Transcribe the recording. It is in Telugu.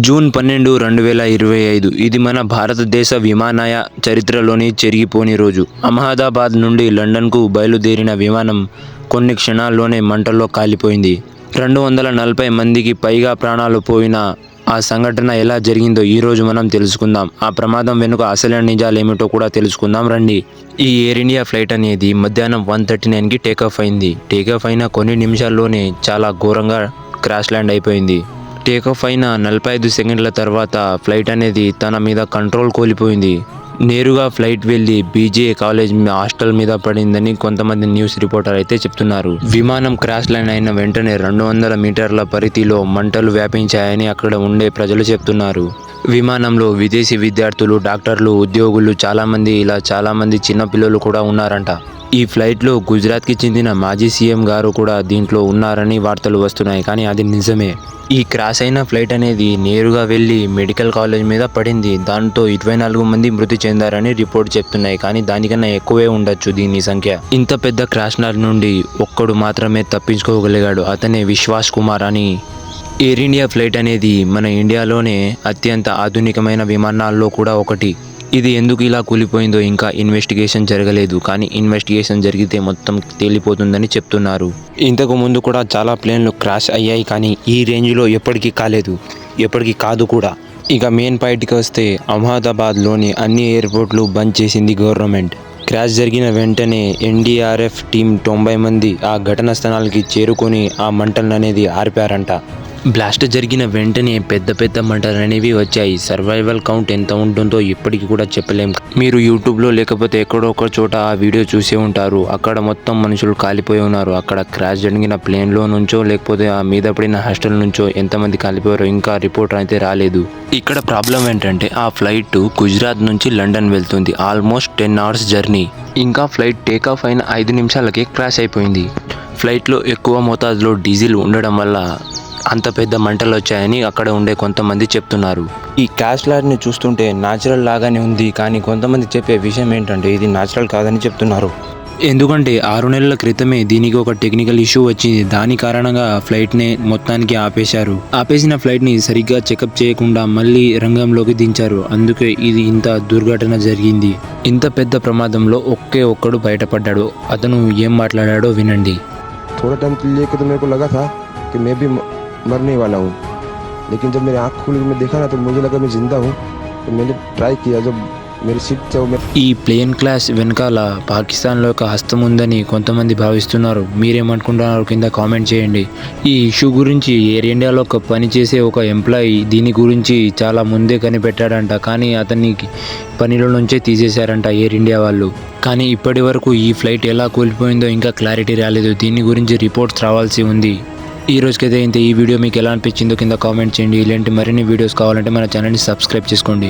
జూన్ 12, 2025 ఇది మన భారతదేశ విమానయాన చరిత్రలోని చెరిగిపోని రోజు. అహ్మదాబాద్ నుండి లండన్కు బయలుదేరిన విమానం కొన్ని క్షణాల్లోనే మంటల్లో కాలిపోయింది. 240 మందికి పైగా ప్రాణాలు పోయిన ఆ సంఘటన ఎలా జరిగిందో ఈరోజు మనం తెలుసుకుందాం. ఆ ప్రమాదం వెనుక అసలైన నిజాలేమిటో కూడా తెలుసుకుందాం రండి. ఈ ఎయిర్ ఇండియా ఫ్లైట్ అనేది మధ్యాహ్నం 1:39కి టేకాఫ్ అయింది. టేకాఫ్ అయిన కొన్ని నిమిషాల్లోనే చాలా ఘోరంగా క్రాష్ ల్యాండ్ అయిపోయింది. టేకాఫ్ అయిన 45 సెకండ్ల తర్వాత ఫ్లైట్ అనేది తన మీద కంట్రోల్ కోల్పోయింది. నేరుగా ఫ్లైట్ వెళ్ళి బీజే కాలేజ్ హాస్టల్ మీద పడిందని కొంతమంది న్యూస్ రిపోర్టర్ అయితే చెప్తున్నారు. విమానం క్రాష్ ల్యాండ్ అయిన వెంటనే 200 మీటర్ల పరిధిలో మంటలు వ్యాపించాయని అక్కడ ఉండే ప్రజలు చెప్తున్నారు. విమానంలో విదేశీ విద్యార్థులు, డాక్టర్లు, ఉద్యోగులు చాలామంది చిన్నపిల్లలు కూడా ఉన్నారంట. ఈ ఫ్లైట్లో గుజరాత్కి చెందిన మాజీ సీఎం గారు కూడా దీంట్లో ఉన్నారని వార్తలు వస్తున్నాయి. కానీ అది నిజమే. ఈ క్రాష్ అయిన ఫ్లైట్ అనేది నేరుగా వెళ్ళి మెడికల్ కాలేజ్ మీద పడింది. దాంతో 24 మంది మృతి చెందారని రిపోర్ట్ చెప్తున్నాయి. కానీ దానికన్నా ఎక్కువే ఉండొచ్చు దీని సంఖ్య. ఇంత పెద్ద క్రాష్ నుండి ఒక్కడు మాత్రమే తప్పించుకోగలిగాడు. అతనే విశ్వాస్ కుమార్ అని. ఎయిర్ ఇండియా ఫ్లైట్ అనేది మన ఇండియాలోనే అత్యంత ఆధునికమైన విమానాల్లో కూడా ఒకటి. ఇది ఎందుకు ఇలా కూలిపోయిందో ఇంకా ఇన్వెస్టిగేషన్ జరగలేదు. కానీ ఇన్వెస్టిగేషన్ జరిగితే మొత్తం తేలిపోతుందని చెప్తున్నారు. ఇంతకు ముందు కూడా చాలా ప్లేన్లు క్రాష్ అయ్యాయి. కానీ ఈ రేంజ్లో ఎప్పటికీ కాదు కూడా. ఇక మెయిన్ పాయింట్కి వస్తే అహ్మదాబాద్లోని అన్ని ఎయిర్పోర్ట్లు బంద్ చేసింది గవర్నమెంట్. క్రాష్ జరిగిన వెంటనే ఎన్డీఆర్ఎఫ్ టీం 90 మంది ఆ ఘటనా స్థలానికి చేరుకొని ఆ మంటలను అనేది ఆర్పారంట. బ్లాస్ట్ జరిగిన వెంటనే పెద్ద మంటలు అనేవి వచ్చాయి. సర్వైవల్ కౌంట్ ఎంత ఉంటుందో ఇప్పటికీ కూడా చెప్పలేం. మీరు యూట్యూబ్లో లేకపోతే ఎక్కడో ఒక చోట ఆ వీడియో చూసే ఉంటారు. అక్కడ మొత్తం మనుషులు కాలిపోయి ఉన్నారు. అక్కడ క్రాష్ జరిగిన ప్లేన్లో నుంచో లేకపోతే ఆ మీద పడిన హాస్టల్ నుంచో ఎంతమంది కాలిపోయారో ఇంకా రిపోర్ట్ అయితే రాలేదు. ఇక్కడ ప్రాబ్లం ఏంటంటే ఆ ఫ్లైట్ గుజరాత్ నుంచి లండన్ వెళ్తుంది. Almost 10 hours journey. ఇంకా ఫ్లైట్ టేకాఫ్ అయిన 5 నిమిషాలకే క్రాష్ అయిపోయింది. ఫ్లైట్లో ఎక్కువ మోతాదులో డీజిల్ ఉండడం వల్ల అంత పెద్ద మంటలు వచ్చాయని అక్కడ ఉండే కొంతమంది చెప్తున్నారు. ఈ క్రాష్ ల్యాండ్ని చూస్తుంటే న్యాచురల్ లాగానే ఉంది. కానీ కొంతమంది చెప్పే విషయం ఏంటంటే ఇది న్యాచురల్ కాదని చెప్తున్నారు. ఎందుకంటే 6 నెలల క్రితమే దీనికి ఒక టెక్నికల్ ఇష్యూ వచ్చింది. దాని కారణంగా ఫ్లైట్ని మొత్తానికి ఆపేసిన ఫ్లైట్ని సరిగ్గా చెకప్ చేయకుండా మళ్ళీ రంగంలోకి దించారు. అందుకే ఇది ఇంత దుర్ఘటన జరిగింది. ఇంత పెద్ద ప్రమాదంలో ఒక్కడు బయటపడ్డాడు. అతను ఏం మాట్లాడాడో వినండి. मरने वाला हूँ, लेकिन जब मेरी आँख खुली मैं देखा ना तो मुझे लगा मैं जिंदा हूँ. तो मैंने ट्राई किया. जब मेरी सीट थे वो ఈ ప్లేన్ క్రాష్ వెనకాల పాకిస్తాన్లో ఒక హస్తం ఉందని కొంతమంది భావిస్తున్నారు. మీరేమనుకుంటున్నారు కింద కామెంట్ చేయండి. ఈ ఇష్యూ గురించి ఎయిర్ ఇండియాలో పనిచేసే ఒక ఎంప్లాయీ దీని గురించి చాలా ముందే కనిపెట్టాడంట. కానీ అతనికి పనిలో నుంచే తీసేశారంట ఎయిర్ ఇండియా వాళ్ళు. కానీ ఇప్పటి వరకు ఈ ఫ్లైట్ ఎలా కూలిపోయిందో ఇంకా క్లారిటీ రాలేదు. దీని గురించి రిపోర్ట్స్ రావాల్సి ఉంది. ఈ రోజుకైతే ఇంత. ఈ వీడియో మీకు ఎలా అనిపించిందో కింద కామెంట్ చేయండి. ఇలాంటి మరిన్ని వీడియోస్ కావాలంటే మన ఛానల్ని సబ్స్క్రైబ్ చేసుకోండి.